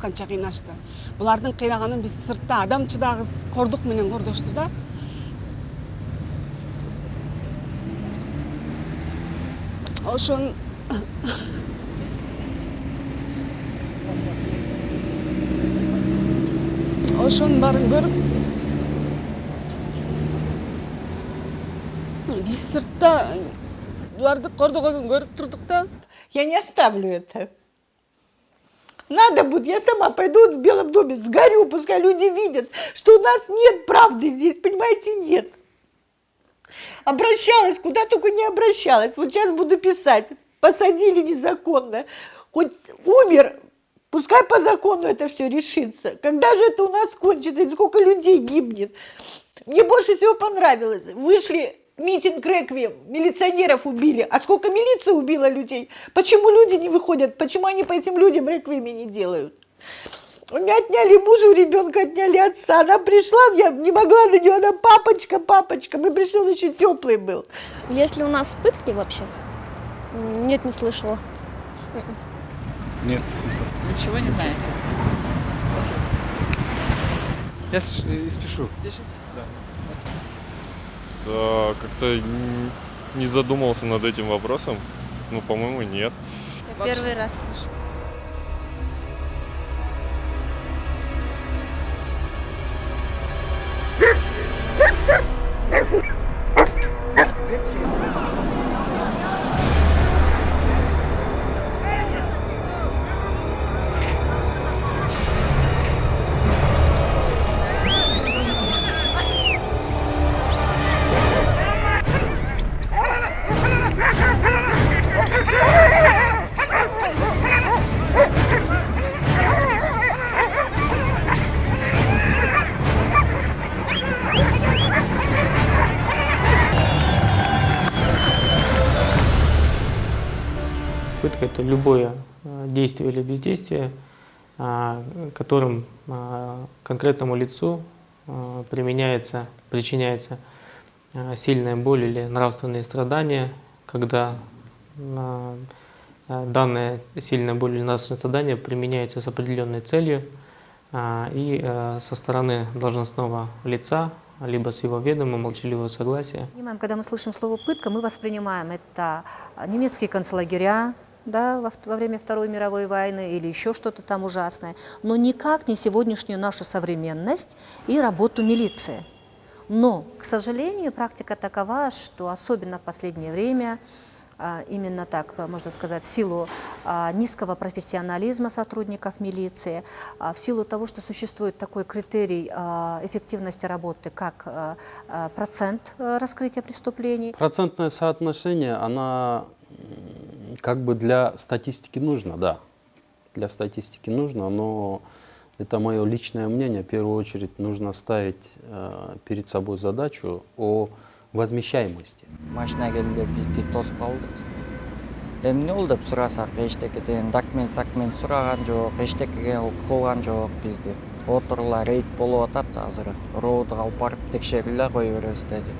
канча кыйнашты. Булардын кыйнаганын биз сыртта адамчыдагы кордук менен кордошту да. Ошонун баарын көрүп биз сыртта буларды кордогонун көрүп турдук да. Я не оставлю это. Надо будет, я сама пойду в Белом доме, сгорю, пускай люди видят, что у нас нет правды здесь, понимаете, нет. Обращалась, куда только не обращалась. Вот сейчас буду писать. Посадили незаконно. Хоть умер, пускай по закону это все решится. Когда же это у нас кончится? Сколько людей гибнет? Мне больше всего понравилось. Вышли митинг реквием, милиционеров убили. А сколько милиция убила людей? Почему люди не выходят? Почему они по этим людям реквиеме не делают? У меня отняли мужа, у ребенка отняли отца. Она пришла, я не могла на нее, она папочка, папочка. Мы пришли, он еще теплый был. Есть ли у нас пытки вообще? Нет, не слышала. Нет. Ничего не знаете? Спасибо. Я спешу. Пишите? Да, как-то не задумывался над этим вопросом. Ну, по-моему, нет. Я первый раз слышу. Пытка – это любое действие или бездействие, которым конкретному лицу причиняется сильная боль или нравственные страдания, когда данная сильная боль или нравственное страдание применяется с определенной целью и со стороны должностного лица, либо с его ведома, молчаливого согласия. Когда мы слышим слово «пытка», мы воспринимаем это немецкие концлагеря, да, во время Второй мировой войны или еще что-то там ужасное, но никак не сегодняшнюю нашу современность и работу милиции. Но, к сожалению, практика такова, что особенно в последнее время, именно так, можно сказать, в силу низкого профессионализма сотрудников милиции, в силу того, что существует такой критерий эффективности работы, как процент раскрытия преступлений. Процентное соотношение, она как бы для статистики нужно, да. Для статистики нужно, но это мое личное мнение. В первую очередь нужно ставить перед собой задачу о возмещаемости. Машина келді бізді тосып қалды. Эмне ол деп сұрасақ, ештекеден документ сұраған жоқ, ештекеге қылған жоқ бізді. Отырла рейд болып атады азыр. Роуды алып барып текшеріле қой береміз деді.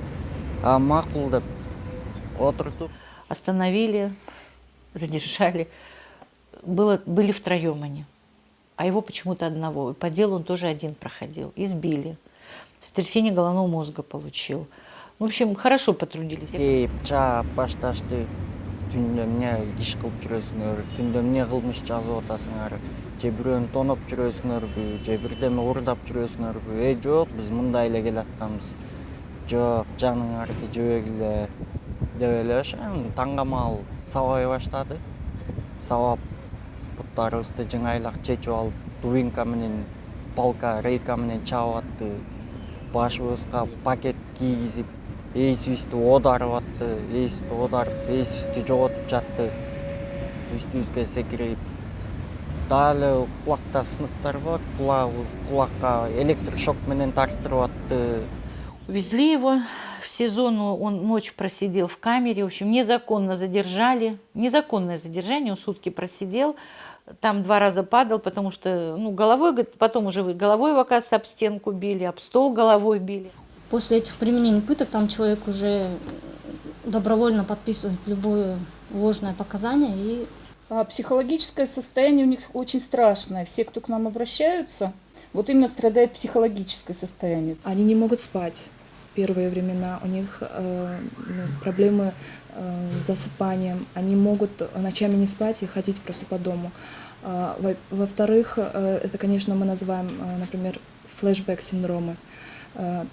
Мақұл деп отырдық. Остановили, задержали. Были втроем они, а его почему-то одного. И по делу он тоже один проходил. Избили. Сотрясение головного мозга получил. В общем, хорошо потрудились. Башташты түнде мне иш кылып жүрөсүңөр, түнде мне кылмыш жазып атасыңар, же бирөөнү тоноп жүрөсүңөрбү, же бирдеме уурдап жүрөсүңөрбү. Жок, биз мындай эле келатканбыз. Жок, жаныңарды жебегиле деп эле таңгамал сабай баштады. Сабап буттарыбызды жыңайлак чечип алып, дубинка менен, палка, рейка менен чаап атты. Башыбызга пакет кийгизип, эйсибизди одарып атты, эйсибизди одарып, эйсибизди жоготуп жатты. Үстүбүзгө секирип. Далы кулакта сыныктар бар, кулакка электрошок менен тарттырып атты. Увезли его в сезон, он ночь просидел в камере. В общем, незаконно задержали. Незаконное задержание, он сутки просидел. Там 2 раза падал, потому что, головой, потом уже головой его, оказывается, об стенку били, об стол головой били. После этих применений пыток там человек уже добровольно подписывает любое ложное показание и Психологическое состояние у них очень страшное. Все, кто к нам обращаются, вот именно страдает психологическое состояние. Они не могут спать первые времена, у них проблемы с засыпанием, они могут ночами не спать и ходить просто по дому. Во-вторых, это, конечно, мы называем, например, флешбэк-синдромы.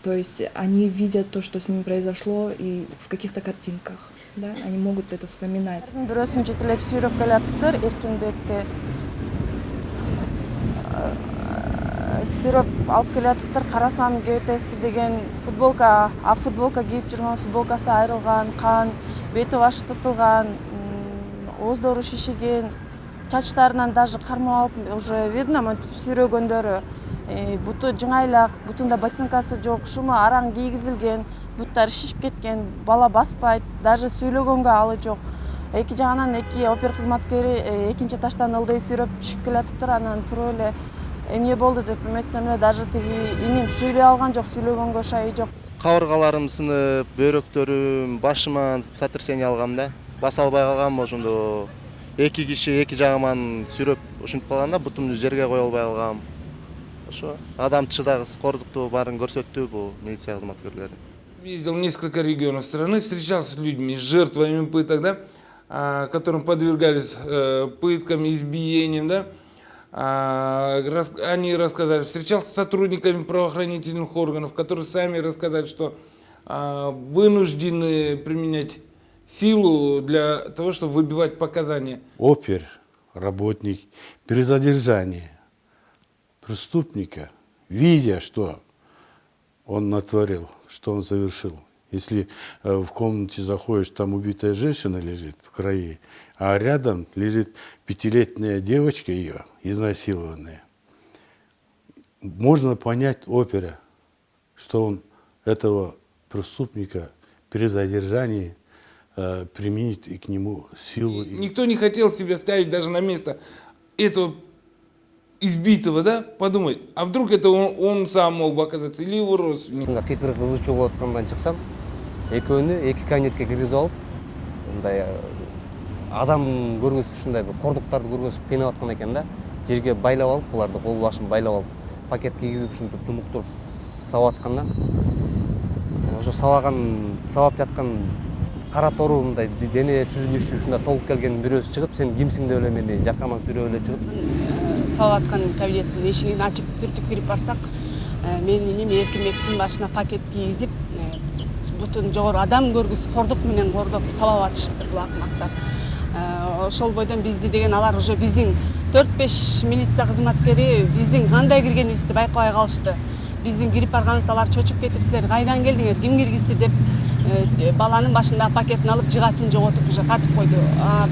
То есть они видят то, что с ними произошло, и в каких-то картинках. Да, они могут это вспоминать. Бирөөсүн жетелеп сүйрөп келатыптыр Эркинбекти. Сүйрөп алып келатыптыр. Карасам кеудеси деген футболка, ак футболка кийип жүргөн, футболкасы айрылган, кан, бети башы тытылган, ооздору шишиген, чачтарынан даже кармап алып уже видно монтип сүйрөгөндөрү. Буту жыңайлак, бутунда ботинкасы жок, шума араң кийгизилген. Буттары шишип кеткен, бала баспайт, даже сүйлөгөнгө алы жок. Эки жагынан эки опер кызматкери экинчи этаждан ылдый сүйрөп түшүп келатыптыр, анан туруп эле эмне болду деп эметсем эле даже тиги иним сүйлөй алган жок, сүйлөгөнгө шайы жок. Кабыргаларым сынып, бөйрөктөрүм, башыман сотрясение алгам да. Баса албай калгам ошондо. Эки киши эки жагыман сүйрөп ушинтип калганда бутумду жерге кое албай калгам. Ошо адам тышыдагы скордукту баарын көрсөттү бул милиция кызматкерлери. Ездил в несколько регионов страны, встречался с людьми, с жертвами пыток, да, которым подвергались пыткам, избиениям. Да. Они рассказали, встречался с сотрудниками правоохранительных органов, которые сами рассказали, что вынуждены применять силу для того, чтобы выбивать показания. Опер, работник, при задержании преступника, видя, что он натворил, что он совершил. Если в комнате заходишь, там убитая женщина лежит в крови, а рядом лежит 5-летняя девочка ее, изнасилованная. Можно понять опера, что он этого преступника при задержании применит и к нему силу. Никто не хотел себя ставить даже на место этого избитого, да, подумать, а вдруг это он сам мог бы оказаться, или его родственник. Кипр кызычуу болуп аткандан чыксам, экөөнү эки кабинетке киргизип алып, мындай адам көргүсүп ушундай бир кордуктарды көргөзүп кыйнап аткан экен да. Жерге байлап алып, буларды кол башын байлап алып, пакет кийгизип ушинтип тумуктуруп сабап аткан да. Ошо сабап жаткан кара тору мындай дене түзүлүшү ушундай толуп келген бирөөсү чыгып, сен кимсиң деп эле мени жаккаман сүрөп эле чыгып, сабап аткан кабинеттин эшигин ачып түртүп кирип барсак, менин иним Эркинбектин башына пакет кийгизип, бутун жогору адам көргүс кордук менен кордоп сабап атышыптыр бул акмактар. Ошол бойдон бизди деген алар уже биздин 4-5 милиция кызматкери биздин кандай киргенибизди байкабай калышты. Биздин кирип барганыбызда алар чочуп кетип, силер кайдан келдиңер, ким киргизди деп баланын башындагы пакетин алып жыгачын жоготуп уже катып койду.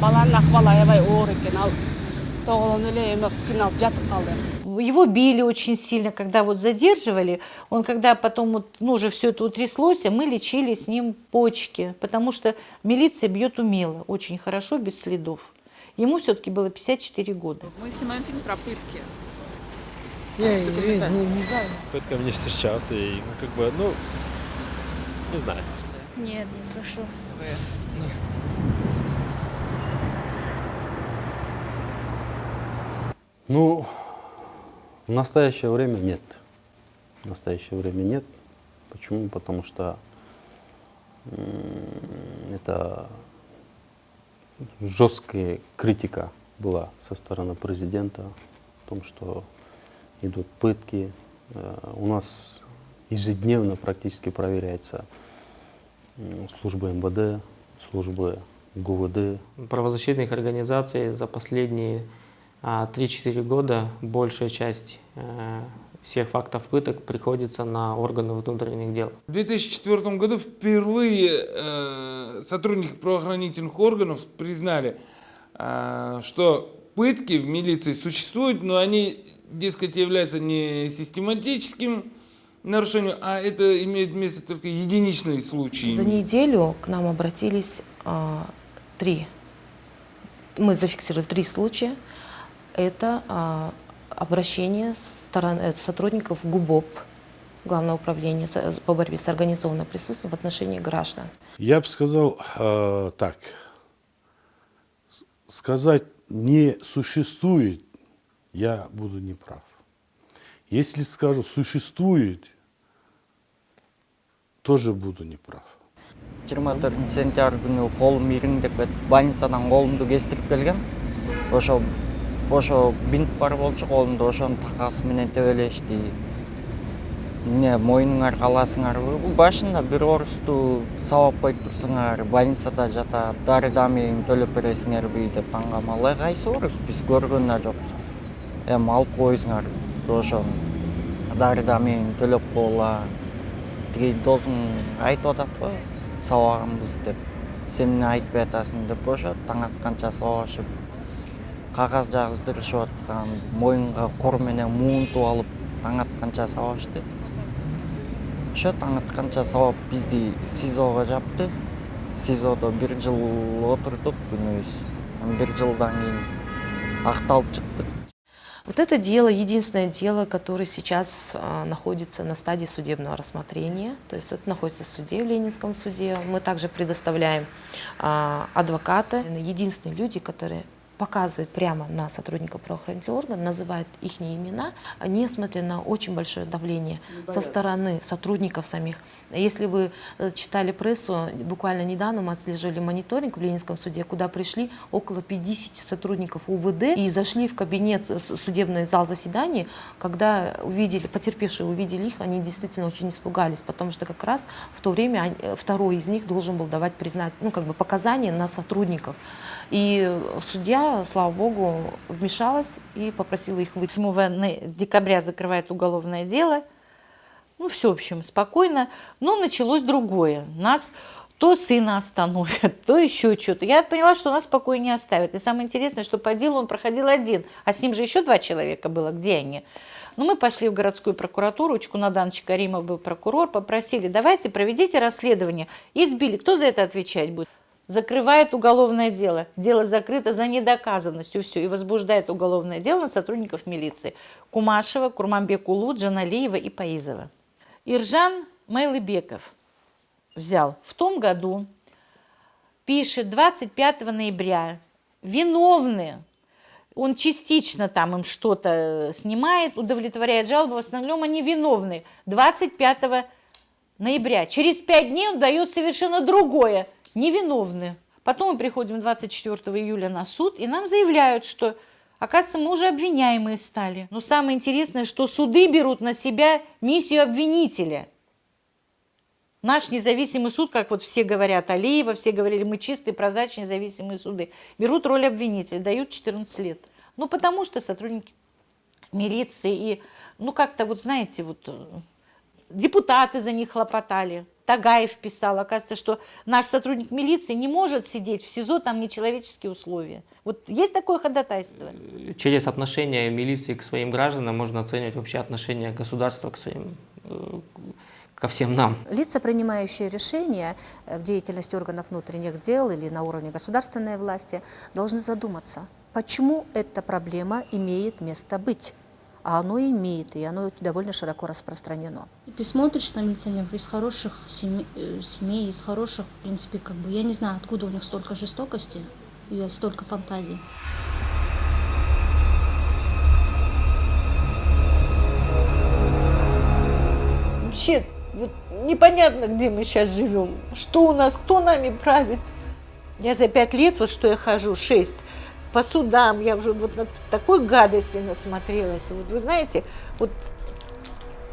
Баланын акыбалы аябай оор экен, ал тоголону эле эме кыйналып жатып калды. Его били очень сильно, когда вот задерживали. Он когда потом вот, уже все это утряслось, мы лечили с ним почки, потому что милиция бьет умело, очень хорошо, без следов. Ему все-таки было 54 года. Мы снимаем фильм про пытки. Я, извините, не знаю. Пытками не встречался и, не знаю. Нет, не слышала. Ну, в настоящее время нет. В настоящее время нет. Почему? Потому что это жесткая критика была со стороны президента о том, что идут пытки. У нас ежедневно практически проверяется службы МВД, службы ГУВД. Правозащитных организаций за последние 3-4 года большая часть всех фактов пыток приходится на органы внутренних дел. В 2004 году впервые сотрудники правоохранительных органов признали, что пытки в милиции существуют, но они, дескать, являются не систематическим нарушением, а это имеет место только единичные случаи. За неделю к нам обратились 3. Мы зафиксировали 3 случая. Это обращение сотрудников ГУБОП, Главного управления по борьбе с организованной преступностью в отношении граждан. Я бы сказал так. сказать не существует, я буду неправ. Если скажу существует, тоже буду неправ. 24 сентябрь күні қолым иреңдеп кетіп, больницадан қолымды кестіріп келгем. Ошо бинт бар болчу колумда, ошонун такасы менен тебелешти. Эмне мойнуңар каласыңарбы? Бул башында бир орусту сабап коюп турсуңар, больницада жата, дары-дармегин төлөп бересиңерби деп таңгамал. Кайсы орус? Биз көргөн да жокпуз. Эми алып койсуңар, ошону дары-дармегин төлөп койгула. Тиги досуң айтып атат го, сабаганбыз деп. Сен эмне айтпай атасың деп ошо таң атканча сабашып, кагаз жаздырышып аткан, моюнга кор менен муунтуп алып таң атканча сабашты. Ошо таң атканча сабап бизди СИЗОго жапты. СИЗОдо 1 жыл отурдук күнүбүз. 1 жылдан кийин акталып чыктык. Вот это дело, единственное дело, которое сейчас находится на стадии судебного рассмотрения. То есть это находится в суде, в Ленинском суде. Мы также предоставляем адвоката. Единственные люди, которые показывают прямо на сотрудников правоохранительных органов, называют их имена, несмотря на очень большое давление со стороны сотрудников самих. Если вы читали прессу, буквально недавно мы отслеживали мониторинг в Ленинском суде, куда пришли около 50 сотрудников УВД и зашли в кабинет, судебный зал заседаний. Когда потерпевшие увидели их, они действительно очень испугались, потому что как раз в то время второй из них должен был давать показания на сотрудников. И судья, слава богу, вмешалась и попросила их выйти. 8 декабря закрывает уголовное дело. Ну, все, в общем, спокойно. Но началось другое. Нас то сына остановят, то еще что-то. Я поняла, что нас в покое не оставят. И самое интересное, что по делу он проходил один, а с ним же еще 2 человека было. Где они? Ну, мы пошли в городскую прокуратуру, Учкун Адамович Каримов был прокурор, попросили, давайте проведите расследование. Избили. Кто за это отвечать будет? Закрывает уголовное дело. Дело закрыто за недоказанностью. Все. И возбуждает уголовное дело на сотрудников милиции. Кумашева, Курманбек Улу, Джаналиева и Паизова. Иржан Майлыбеков взял в том году, пишет 25 ноября, виновны. Он частично там им что-то снимает, удовлетворяет жалобу, в основном они виновны. 25 ноября. Через 5 дней он дает совершенно другое. Невиновны. Потом мы приходим 24 июля на суд, и нам заявляют, что, оказывается, мы уже обвиняемые стали. Но самое интересное, что суды берут на себя миссию обвинителя. Наш независимый суд, как вот все говорят, Алиева, все говорили, мы чистые, прозрачные, независимые суды, берут роль обвинителя, дают 14 лет. Ну, потому что сотрудники милиции и, ну, как-то вот, знаете, вот депутаты за них хлопотали. Тагаев писал, оказывается, что наш сотрудник милиции не может сидеть в СИЗО, там нечеловеческие условия. Вот есть такое ходатайство? Через отношение милиции к своим гражданам можно оценивать вообще отношение государства ко всем нам. Лица, принимающие решения в деятельности органов внутренних дел или на уровне государственной власти, должны задуматься, почему эта проблема имеет место быть. А оно имеет, и оно довольно широко распространено. Ты смотришь на милиционеров из хороших семей, из хороших, в принципе, я не знаю, откуда у них столько жестокости и столько фантазий. Вообще, вот непонятно, где мы сейчас живем, что у нас, кто нами правит. Я за 5 лет, вот что я хожу, 6, по судам, я уже вот на такой гадости насмотрелась. Вот вы знаете, вот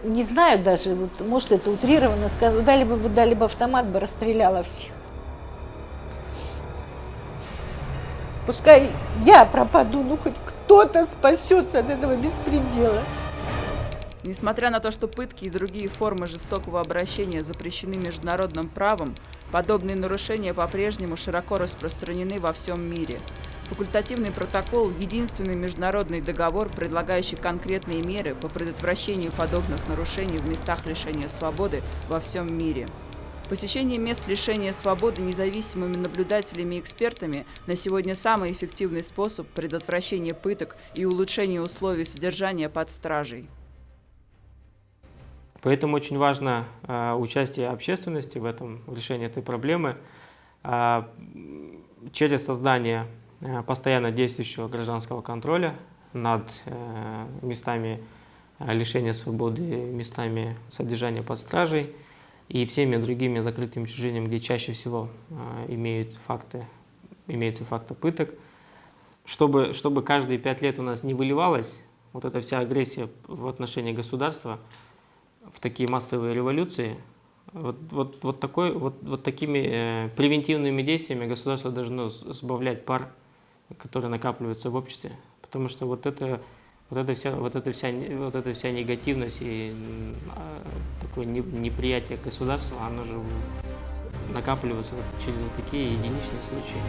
не знаю даже, вот, может это утрированно сказать, дали бы автомат, бы расстреляла всех. Пускай я пропаду, ну хоть кто-то спасется от этого беспредела. Несмотря на то, что пытки и другие формы жестокого обращения запрещены международным правом, подобные нарушения по-прежнему широко распространены во всем мире. Факультативный протокол – единственный международный договор, предлагающий конкретные меры по предотвращению подобных нарушений в местах лишения свободы во всем мире. Посещение мест лишения свободы независимыми наблюдателями и экспертами на сегодня самый эффективный способ предотвращения пыток и улучшения условий содержания под стражей. Поэтому очень важно участие общественности в решении этой проблемы через создание постоянно действующего гражданского контроля над местами лишения свободы, местами содержания под стражей и всеми другими закрытыми учреждениями, где чаще всего имеются факты пыток. Чтобы каждые 5 лет у нас не выливалась вот эта вся агрессия в отношении государства в такие массовые революции, вот такими превентивными действиями государство должно сбавлять пар, который накапливается в обществе, потому что вот эта вся негативность и такое неприятие государства, оно же накапливается через вот такие единичные случаи.